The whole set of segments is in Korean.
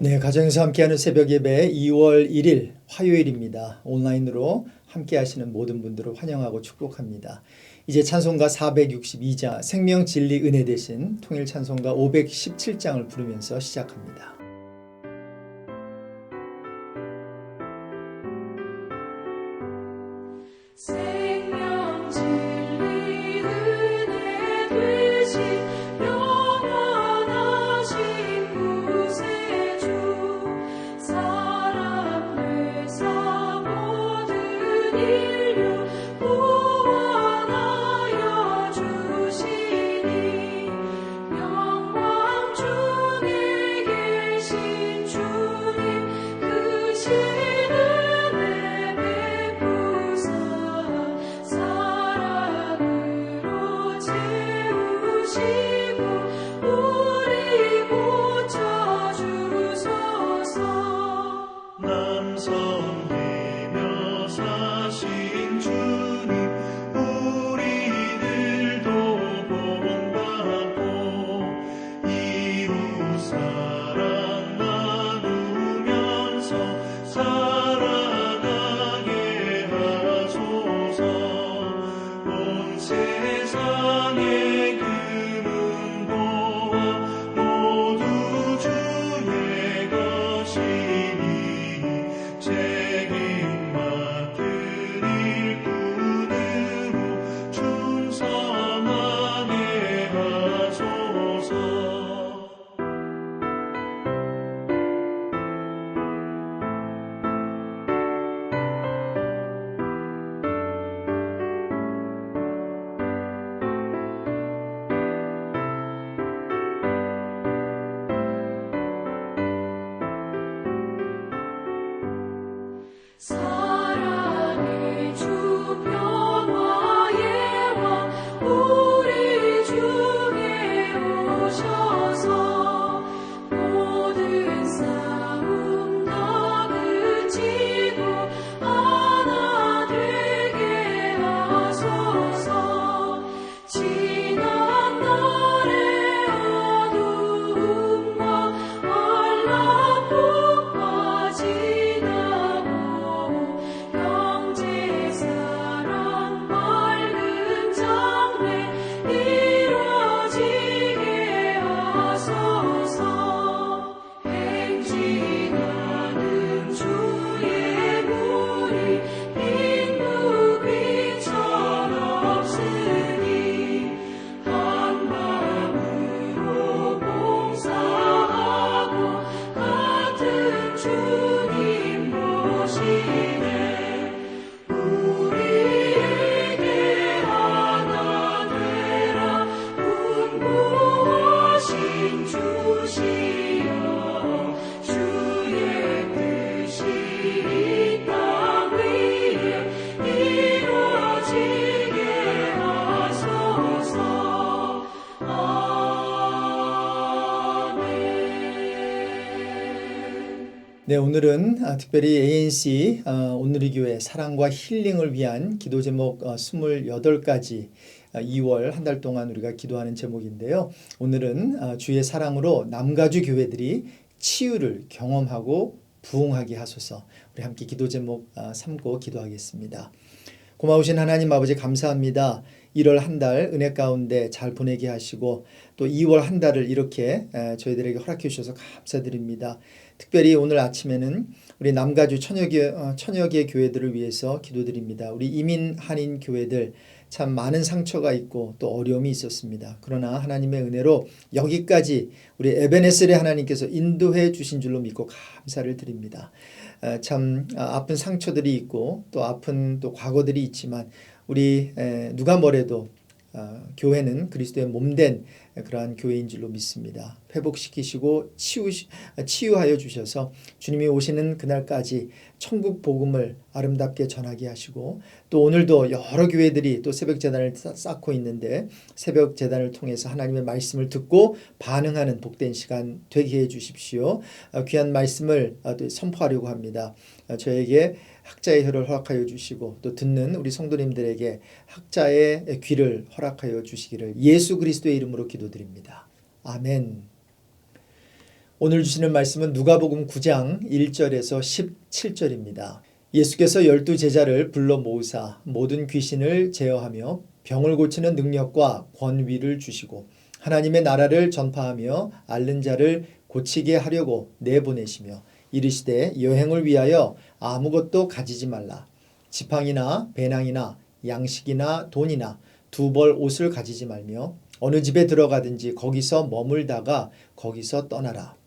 네, 가정에서 함께하는 새벽 예배 2월 1일 화요일입니다. 온라인으로 함께하시는 모든 분들을 환영하고 축복합니다. 이제 찬송가 462장 생명 진리 은혜 대신 통일 찬송가 517장을 부르면서 시작합니다. 생명 진리 은혜 되신 영원하신 구세주 사랑 되사 모든 인류 구원하여 주시니 영광 중에 계신 주님 크신 은혜 베푸사 사랑으로 채우시고 우리 고쳐주소서. 남성되며 사신 주님 우리들도 본받고 이웃 사랑 나누면서 살아가게 하소서. 온 세상의 금은보화 모두 주의 것이니 책임 맡은 일꾼으로 충성하게 하소서. 사랑의 주 평화의 왕 우리 중에 오셔서 모든 싸움 다 그치고 하나 되게 하소서. 지난 날의 어두움과 환란폭파 지나고 형제 사랑 밝은 장래 이루어지게 하소서. 행진하는 주의 무리 빈부귀천 없으니 한 마음으로 봉사하고 같은 주님 모시네. 우리에게 하나 되라 분부하신 주시여. 주의 뜻이 이 땅 위에 이루어지게 하소서. 아멘. 네, 오늘은 특별히 ANC 온누리 교회 사랑과 힐링을 위한 기도 제목 28가지 2월 한 달 동안 우리가 기도하는 제목인데요. 오늘은 주의 사랑으로 남가주 교회들이 치유를 경험하고 부흥하게 하소서. 우리 함께 기도 제목 삼고 기도하겠습니다. 고마우신 하나님 아버지 감사합니다. 1월 한 달 은혜 가운데 잘 보내게 하시고 또 2월 한 달을 이렇게 저희들에게 허락해 주셔서 감사드립니다. 특별히 오늘 아침에는 우리 남가주 천여 개 교회들을 위해서 기도드립니다. 우리 이민 한인 교회들 참 많은 상처가 있고 또 어려움이 있었습니다. 그러나 하나님의 은혜로 여기까지 우리 에베네셀의 하나님께서 인도해 주신 줄로 믿고 감사를 드립니다. 참 아픈 상처들이 있고 또 아픈 또 과거들이 있지만 우리 누가 뭐래도 교회는 그리스도의 몸된 그러한 교회인 줄로 믿습니다. 회복시키시고 치유하여 주셔서 주님이 오시는 그날까지 천국 복음을 아름답게 전하게 하시고 또 오늘도 여러 교회들이 또 새벽 제단을 쌓고 있는데 새벽 제단을 통해서 하나님의 말씀을 듣고 반응하는 복된 시간 되게 해 주십시오. 귀한 말씀을 또 선포하려고 합니다. 저에게 학자의 혀를 허락하여 주시고 또 듣는 우리 성도님들에게 학자의 귀를 허락하여 주시기를 예수 그리스도의 이름으로 기도드립니다. 아멘. 오늘 주시는 말씀은 누가복음 9장 1절에서 17절입니다. 예수께서 12 제자를 불러 모으사 모든 귀신을 제어하며 병을 고치는 능력과 권위를 주시고 하나님의 나라를 전파하며 앓는 자를 고치게 하려고 내보내시며 이르시되 여행을 위하여 아무것도 가지지 말라. 지팡이나 배낭이나 양식이나 돈이나 두 벌 옷을 가지지 말며 어느 집에 들어가든지 거기서 머물다가 거기서 떠나라.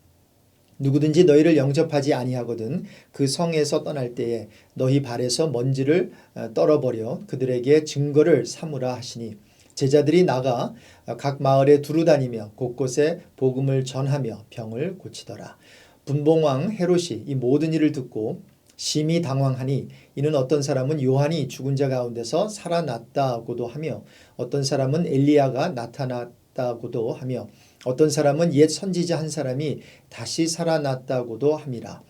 누구든지 너희를 영접하지 아니하거든 그 성에서 떠날 때에 너희 발에서 먼지를 떨어버려 그들에게 증거를 삼으라 하시니 제자들이 나가 각 마을에 두루다니며 곳곳에 복음을 전하며 병을 고치더라. 분봉왕 헤롯이 이 모든 일을 듣고 심히 당황하니 이는 어떤 사람은 요한이 죽은 자 가운데서 살아났다고도 하며 어떤 사람은 엘리야가 나타났다고도 하며 어떤 사람은 옛 선지자 한 사람이 다시 살아났다고도 함이라.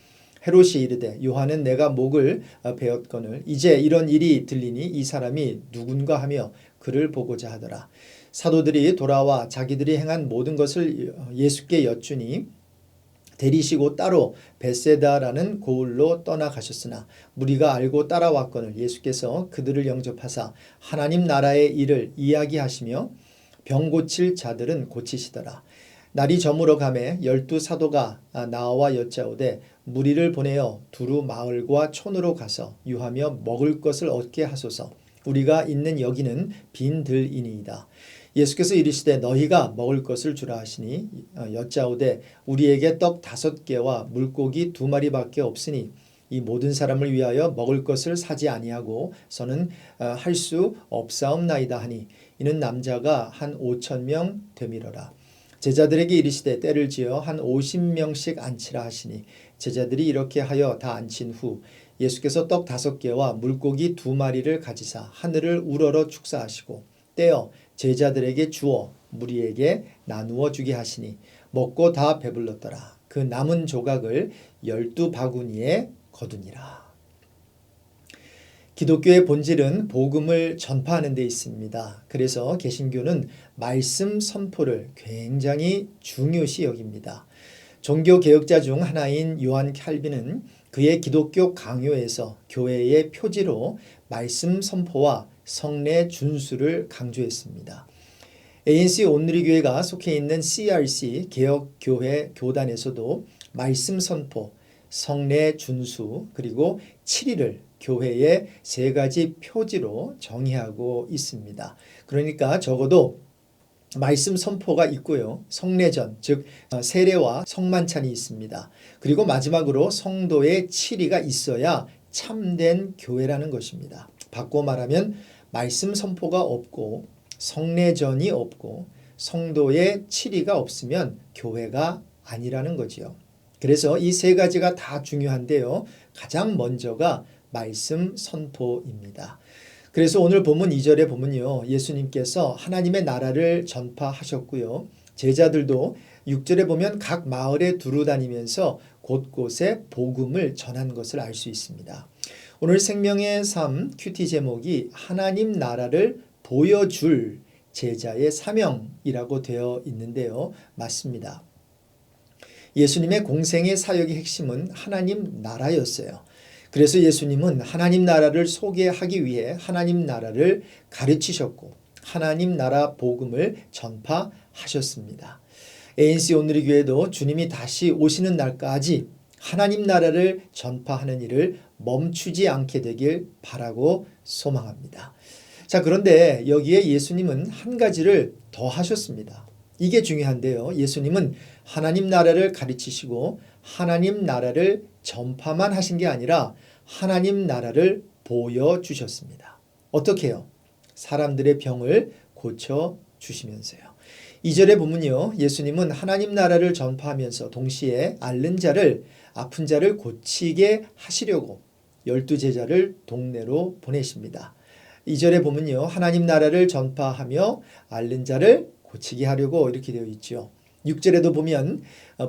헤롯이 이르되 요한은 내가 목을 베었거늘 이제 이런 일이 들리니 이 사람이 누군가 하며 그를 보고자 하더라. 사도들이 돌아와 자기들이 행한 모든 것을 예수께 여쭈니 데리시고 따로 벳세다라는 고을로 떠나가셨으나 무리가 알고 따라왔거늘 예수께서 그들을 영접하사 하나님 나라의 일을 이야기하시며 병 고칠 자들은 고치시더라. 날이 저물어 가매 12 사도가 나와 여짜오되 무리를 보내어 두루 마을과 촌으로 가서 유하며 먹을 것을 얻게 하소서. 우리가 있는 여기는 빈 들이니이다. 예수께서 이르시되 너희가 먹을 것을 주라 하시니 여짜오되 우리에게 떡 5개와 물고기 2마리밖에 없으니 이 모든 사람을 위하여 먹을 것을 사지 아니하고서는 할 수 없사옵나이다 하니 이는 남자가 한 5,000명 되밀어라. 제자들에게 이르시되 때를 지어 한 50명씩 앉히라 하시니 제자들이 이렇게 하여 다 앉힌 후 예수께서 떡 5개와 물고기 2마리를 가지사 하늘을 우러러 축사하시고 떼어 제자들에게 주어 무리에게 나누어 주게 하시니 먹고 다 배불렀더라. 그 남은 조각을 12바구니에 거두니라. 기독교의 본질은 복음을 전파하는 데 있습니다. 그래서 개신교는 말씀 선포를 굉장히 중요시 여깁니다. 종교개혁자 중 하나인 요한 칼빈은 그의 기독교 강요에서 교회의 표지로 말씀 선포와 성례 준수를 강조했습니다. ANC 온누리교회가 속해 있는 CRC 개혁교회 교단에서도 말씀 선포, 성례 준수 그리고 7일을 교회의 3가지 표지로 정의하고 있습니다. 그러니까 적어도 말씀 선포가 있고요. 성례전, 즉 세례와 성만찬이 있습니다. 그리고 마지막으로 성도의 7위가 있어야 참된 교회라는 것입니다. 바꿔 말하면 말씀 선포가 없고 성례전이 없고 성도의 7위가 없으면 교회가 아니라는 거지요. 그래서 이 3가지가 다 중요한데요. 가장 먼저가 말씀 선포입니다. 그래서 오늘 본문 2절에 보면요. 예수님께서 하나님의 나라를 전파하셨고요. 제자들도 6절에 보면 각 마을에 두루다니면서 곳곳에 복음을 전한 것을 알 수 있습니다. 오늘 생명의 삶 큐티 제목이 하나님 나라를 보여줄 제자의 사명이라고 되어 있는데요. 맞습니다. 예수님의 공생의 사역의 핵심은 하나님 나라였어요. 그래서 예수님은 하나님 나라를 소개하기 위해 하나님 나라를 가르치셨고 하나님 나라 복음을 전파하셨습니다. ANC 온누리교회도 주님이 다시 오시는 날까지 하나님 나라를 전파하는 일을 멈추지 않게 되길 바라고 소망합니다. 자, 그런데 여기에 예수님은 한 가지를 더 하셨습니다. 이게 중요한데요. 예수님은 하나님 나라를 가르치시고 하나님 나라를 전파만 하신 게 아니라 하나님 나라를 보여주셨습니다. 어떻게 해요? 사람들의 병을 고쳐주시면서요. 2절에 보면요. 예수님은 하나님 나라를 전파하면서 동시에 앓는 자를 아픈 자를 고치게 하시려고 12 제자를 동네로 보내십니다. 2절에 보면요. 하나님 나라를 전파하며 앓는 자를 고치게 하려고 이렇게 되어 있죠. 6절에도 보면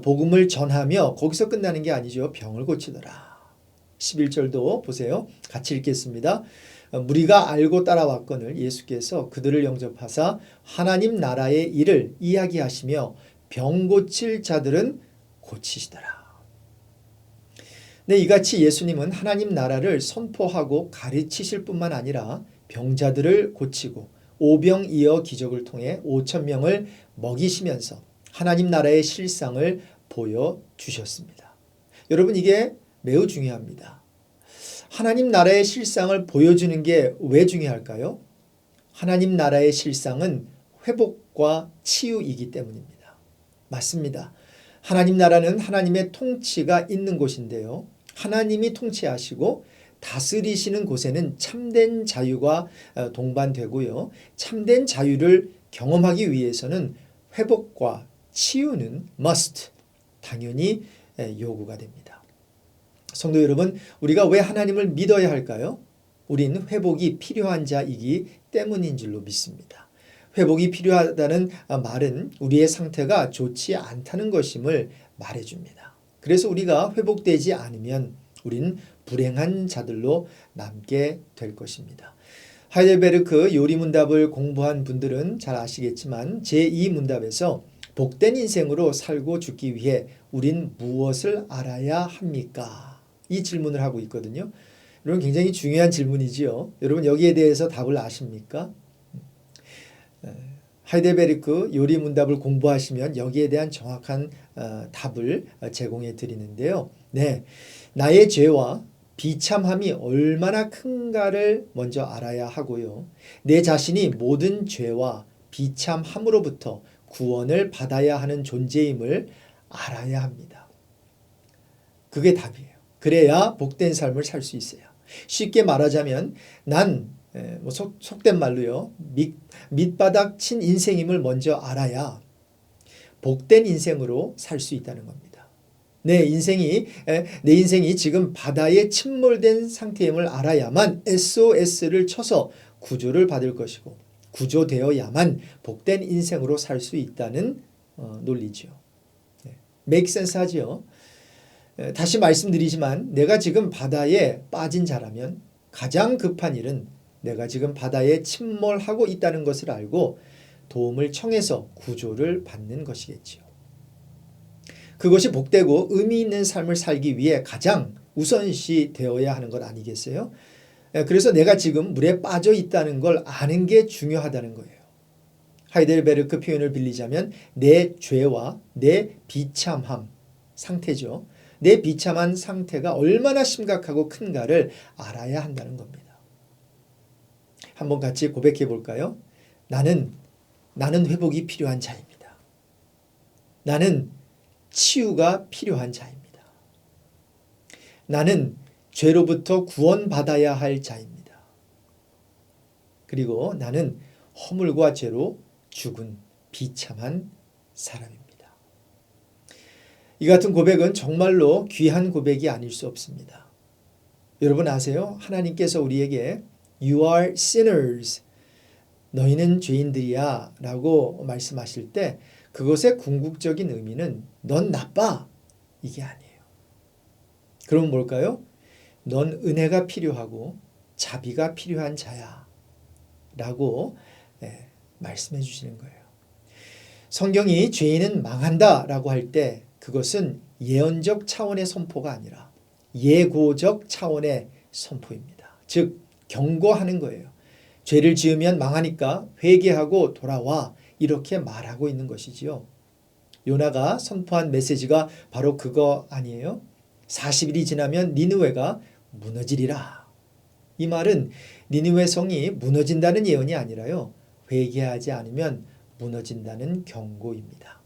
복음을 전하며 거기서 끝나는 게 아니죠. 병을 고치더라. 11절도 보세요. 같이 읽겠습니다. 무리가 알고 따라왔거늘 예수께서 그들을 영접하사 하나님 나라의 일을 이야기하시며 병 고칠 자들은 고치시더라. 네, 이같이 예수님은 하나님 나라를 선포하고 가르치실 뿐만 아니라 병자들을 고치고 오병이어 기적을 통해 5천 명을 먹이시면서 하나님 나라의 실상을 보여주셨습니다. 여러분, 이게 매우 중요합니다. 하나님 나라의 실상을 보여주는 게 왜 중요할까요? 하나님 나라의 실상은 회복과 치유이기 때문입니다. 맞습니다. 하나님 나라는 하나님의 통치가 있는 곳인데요. 하나님이 통치하시고 다스리시는 곳에는 참된 자유가 동반되고요. 참된 자유를 경험하기 위해서는 회복과 치유는 must, 당연히 요구가 됩니다. 성도 여러분, 우리가 왜 하나님을 믿어야 할까요? 우린 회복이 필요한 자이기 때문인 줄로 믿습니다. 회복이 필요하다는 말은 우리의 상태가 좋지 않다는 것임을 말해줍니다. 그래서 우리가 회복되지 않으면 우린 불행한 자들로 남게 될 것입니다. 하이델베르크 요리문답을 공부한 분들은 잘 아시겠지만 제2문답에서 복된 인생으로 살고 죽기 위해 우린 무엇을 알아야 합니까? 이 질문을 하고 있거든요. 여러분, 굉장히 중요한 질문이지요. 여러분, 여기에 대해서 답을 아십니까? 하이델베르크 요리문답을 공부하시면 여기에 대한 정확한 답을 제공해 드리는데요. 네, 나의 죄와 비참함이 얼마나 큰가를 먼저 알아야 하고요. 내 자신이 모든 죄와 비참함으로부터 구원을 받아야 하는 존재임을 알아야 합니다. 그게 답이에요. 그래야 복된 삶을 살 수 있어요. 쉽게 말하자면 난 속된 말로요, 밑바닥 친 인생임을 먼저 알아야 복된 인생으로 살 수 있다는 겁니다. 내 인생이 지금 바다에 침몰된 상태임을 알아야만 SOS를 쳐서 구조를 받을 것이고 구조되어야만 복된 인생으로 살 수 있다는 논리죠. make sense 하죠. 다시 말씀드리지만 내가 지금 바다에 빠진 자라면 가장 급한 일은 내가 지금 바다에 침몰하고 있다는 것을 알고 도움을 청해서 구조를 받는 것이겠지요. 그것이 복되고 의미 있는 삶을 살기 위해 가장 우선시 되어야 하는 것 아니겠어요? 그래서 내가 지금 물에 빠져 있다는 걸 아는 게 중요하다는 거예요. 하이델베르크 표현을 빌리자면 내 죄와 내 비참함 상태죠. 내 비참한 상태가 얼마나 심각하고 큰가를 알아야 한다는 겁니다. 한번 같이 고백해 볼까요? 나는 회복이 필요한 자입니다. 나는 치유가 필요한 자입니다. 나는 죄로부터 구원받아야 할 자입니다. 그리고 나는 허물과 죄로 죽은 비참한 사람입니다. 이 같은 고백은 정말로 귀한 고백이 아닐 수 없습니다. 여러분 아세요? 하나님께서 우리에게 You are sinners. 너희는 죄인들이야 라고 말씀하실 때 그것의 궁극적인 의미는 넌 나빠 이게 아니에요. 그럼 뭘까요? 넌 은혜가 필요하고 자비가 필요한 자야 라고 말씀해 주시는 거예요. 성경이 죄인은 망한다 라고 할 때 그것은 예언적 차원의 선포가 아니라 예고적 차원의 선포입니다. 즉 경고하는 거예요. 죄를 지으면 망하니까 회개하고 돌아와 이렇게 말하고 있는 것이지요. 요나가 선포한 메시지가 바로 그거 아니에요? 40일이 지나면 니느웨가 무너지리라. 이 말은 니느웨 성이 무너진다는 예언이 아니라요. 회개하지 않으면 무너진다는 경고입니다.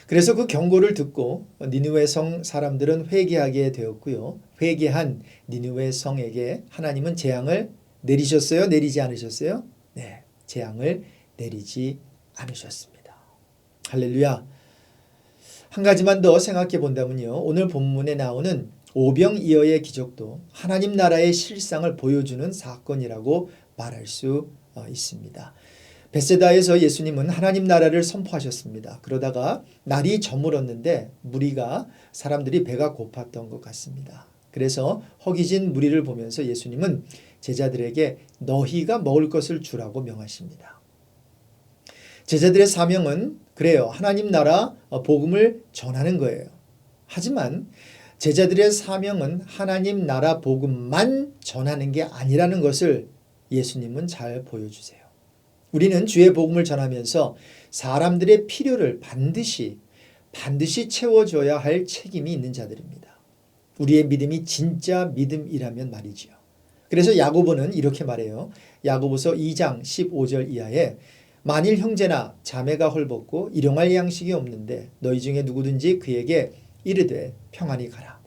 그래서 그 경고를 듣고 니느웨 성 사람들은 회개하게 되었고요. 회개한 니느웨 성에게 하나님은 재앙을 내리셨어요? 내리지 않으셨어요? 네, 재앙을 내리지 않으셨습니다. 할렐루야. 한 가지만 더 생각해 본다면요. 오늘 본문에 나오는 오병이어의 기적도 하나님 나라의 실상을 보여주는 사건이라고 말할 수 있습니다. 베세다에서 예수님은 하나님 나라를 선포하셨습니다. 그러다가 날이 저물었는데 사람들이 배가 고팠던 것 같습니다. 그래서 허기진 무리를 보면서 예수님은 제자들에게 너희가 먹을 것을 주라고 명하십니다. 제자들의 사명은 그래요. 하나님 나라 복음을 전하는 거예요. 하지만 제자들의 사명은 하나님 나라 복음만 전하는 게 아니라는 것을 예수님은 잘 보여주세요. 우리는 주의 복음을 전하면서 사람들의 필요를 반드시 채워줘야 할 책임이 있는 자들입니다. 우리의 믿음이 진짜 믿음이라면 말이지요. 그래서 야고보는 이렇게 말해요. 야고보서 2장 15절 이하에 만일 형제나 자매가 헐벗고 일용할 양식이 없는데 너희 중에 누구든지 그에게 이르되 평안히 가라,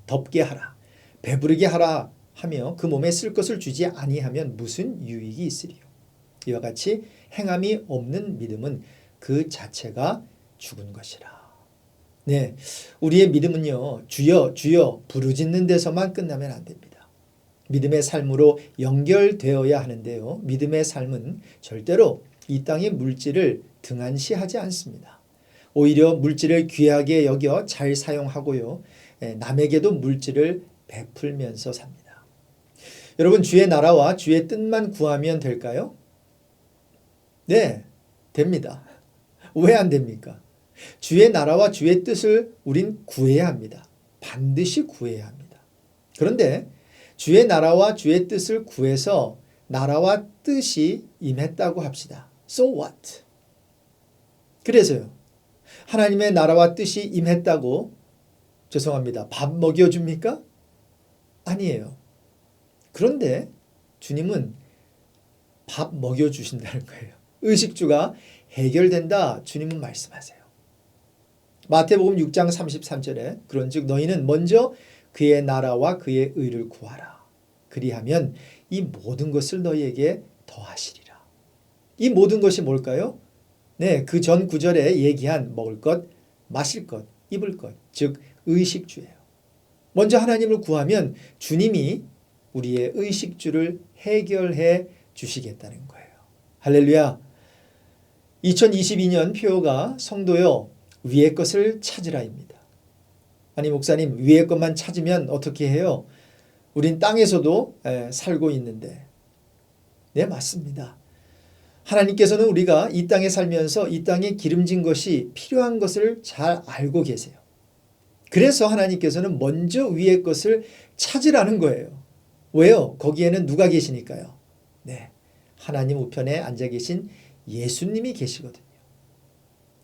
덥게 하라, 배부르게 하라 하며 그 몸에 쓸 것을 주지 아니하면 무슨 유익이 있으리요. 이와 같이 행함이 없는 믿음은 그 자체가 죽은 것이라. 네, 우리의 믿음은요, 주여 주여 부르짖는 데서만 끝나면 안 됩니다. 믿음의 삶으로 연결되어야 하는데요, 믿음의 삶은 절대로 이 땅의 물질을 등한시하지 않습니다. 오히려 물질을 귀하게 여겨 잘 사용하고요, 남에게도 물질을 베풀면서 삽니다. 여러분, 주의 나라와 주의 뜻만 구하면 될까요? 네, 됩니다. 왜 안 됩니까? 주의 나라와 주의 뜻을 우린 구해야 합니다. 반드시 구해야 합니다. 그런데 주의 나라와 주의 뜻을 구해서 나라와 뜻이 임했다고 합시다. So what? 그래서요, 하나님의 나라와 뜻이 임했다고, 죄송합니다, 밥 먹여줍니까? 아니에요. 그런데 주님은 밥 먹여주신다는 거예요. 의식주가 해결된다, 주님은 말씀하세요. 마태복음 6장 33절에 그런즉 너희는 먼저 그의 나라와 그의 의를 구하라. 그리하면 이 모든 것을 너희에게 더하시리라. 이 모든 것이 뭘까요? 네, 그 전 구절에 얘기한 먹을 것, 마실 것, 입을 것, 즉 의식주예요. 먼저 하나님을 구하면 주님이 우리의 의식주를 해결해 주시겠다는 거예요. 할렐루야. 2022년 표어가 성도여 위의 것을 찾으라입니다. 아니 목사님, 위의 것만 찾으면 어떻게 해요? 우린 땅에서도 살고 있는데. 네, 맞습니다. 하나님께서는 우리가 이 땅에 살면서 이 땅에 기름진 것이 필요한 것을 잘 알고 계세요. 그래서 하나님께서는 먼저 위의 것을 찾으라는 거예요. 왜요? 거기에는 누가 계시니까요? 네, 하나님 우편에 앉아 계신 예수님이 계시거든요.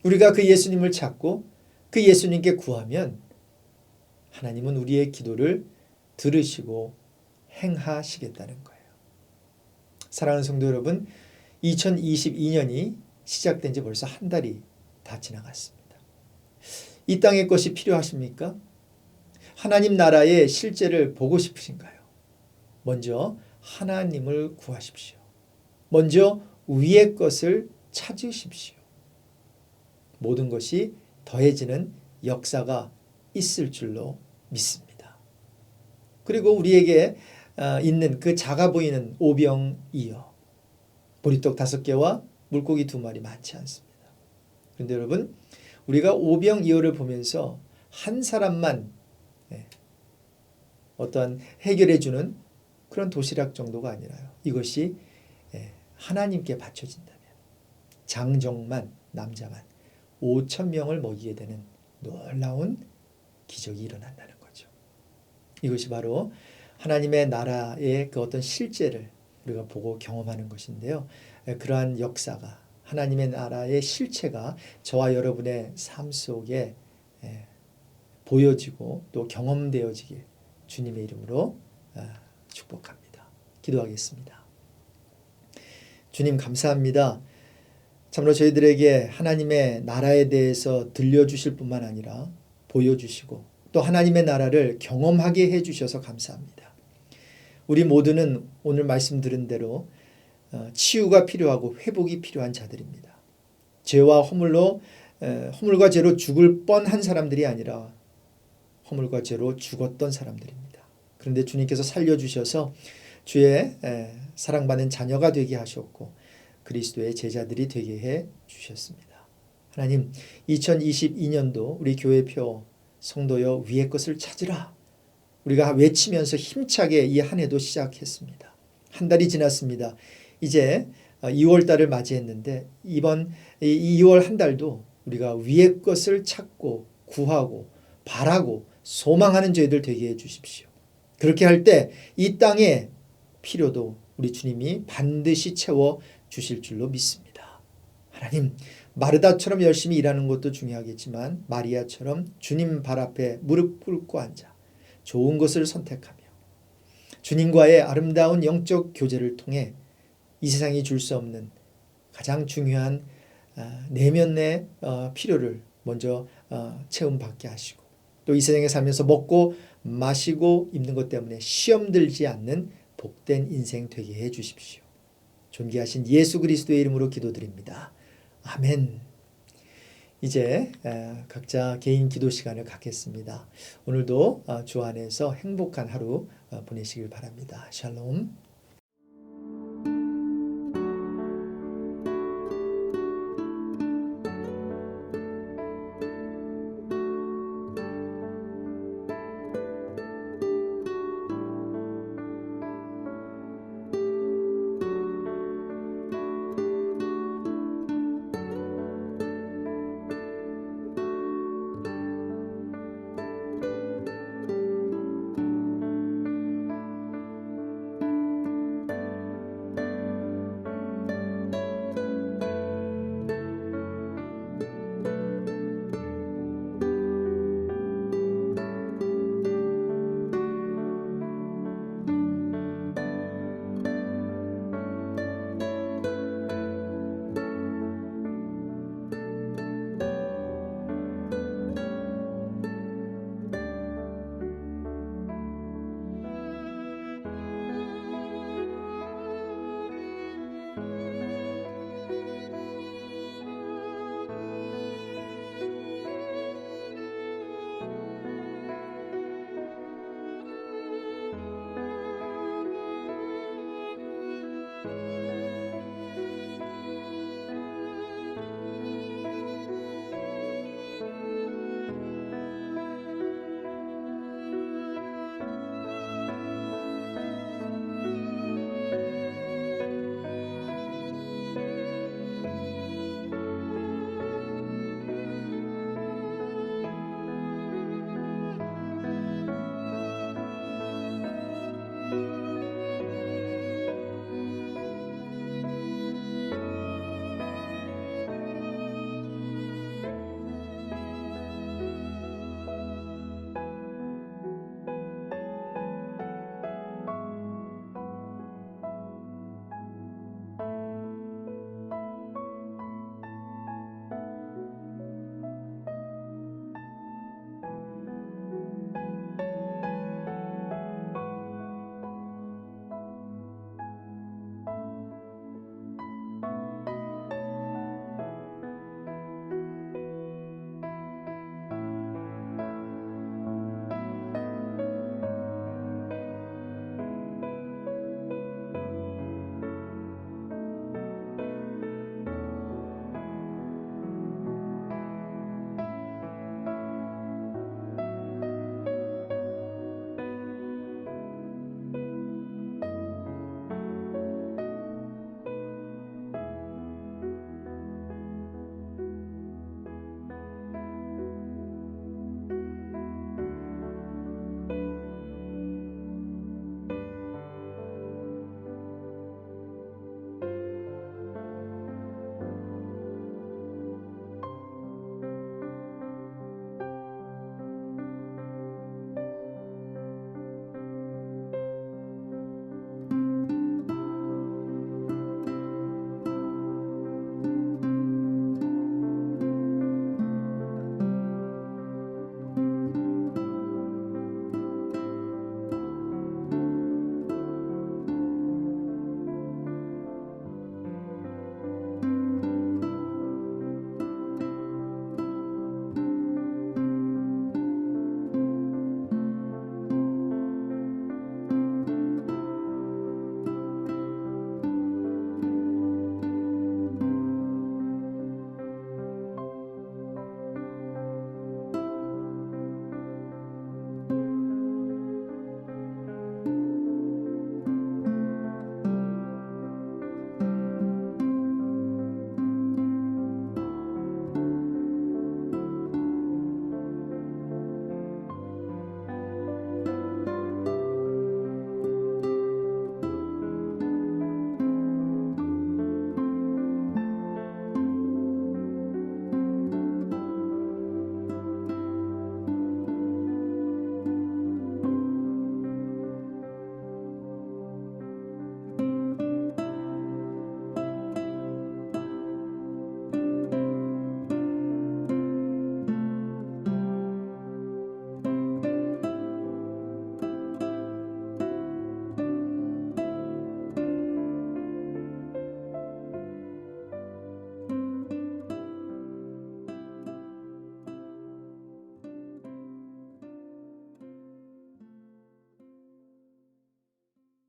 우리가 그 예수님을 찾고 그 예수님께 구하면 하나님은 우리의 기도를 들으시고 행하시겠다는 거예요. 사랑하는 성도 여러분, 2022년이 시작된 지 벌써 한 달이 다 지나갔습니다. 이 땅의 것이 필요하십니까? 하나님 나라의 실제를 보고 싶으신가요? 먼저 하나님을 구하십시오. 먼저 위의 것을 찾으십시오. 모든 것이 더해지는 역사가 있을 줄로 믿습니다. 그리고 우리에게 있는 그 작아 보이는 오병이어, 보리떡 5개와 물고기 2마리 많지 않습니다. 그런데 여러분, 우리가 오병이어를 보면서 한 사람만 어떠한 해결해주는 그런 도시락 정도가 아니라요, 이것이 하나님께 바쳐진다면 장정만, 남자만 5,000명을 먹이게 되는 놀라운 기적이 일어난다는 거죠. 이것이 바로 하나님의 나라의 그 어떤 실제를 우리가 보고 경험하는 것인데요. 그러한 역사가, 하나님의 나라의 실체가 저와 여러분의 삶 속에 보여지고 또 경험되어지길 주님의 이름으로 축복합니다. 기도하겠습니다. 주님 감사합니다. 참으로 저희들에게 하나님의 나라에 대해서 들려주실 뿐만 아니라 보여주시고 또 하나님의 나라를 경험하게 해주셔서 감사합니다. 우리 모두는 오늘 말씀 들은 대로 치유가 필요하고 회복이 필요한 자들입니다. 죄와 허물과 죄로 죽을 뻔한 사람들이 아니라 허물과 죄로 죽었던 사람들입니다. 그런데 주님께서 살려주셔서 주의 사랑받는 자녀가 되게 하셨고 그리스도의 제자들이 되게 해 주셨습니다. 하나님, 2022년도 우리 교회표 성도여 위의 것을 찾으라, 우리가 외치면서 힘차게 이 한 해도 시작했습니다. 한 달이 지났습니다. 이제 2월 달을 맞이했는데 이번 이 2월 한 달도 우리가 위의 것을 찾고 구하고 바라고 소망하는 저희들 되게 해 주십시오. 그렇게 할 때 이 땅의 필요도 우리 주님이 반드시 채워 주실 줄로 믿습니다. 하나님, 마르다처럼 열심히 일하는 것도 중요하겠지만 마리아처럼 주님 발 앞에 무릎 꿇고 앉아 좋은 것을 선택하며 주님과의 아름다운 영적 교제를 통해 이 세상이 줄 수 없는 가장 중요한 내면의 필요를 먼저 체험받게 하시고 또 이 세상에 살면서 먹고 마시고 입는 것 때문에 시험 들지 않는 복된 인생 되게 해 주십시오. 존귀하신 예수 그리스도의 이름으로 기도드립니다. 아멘. 이제 각자 개인 기도 시간을 갖겠습니다. 오늘도 주 안에서 행복한 하루 보내시길 바랍니다. 샬롬.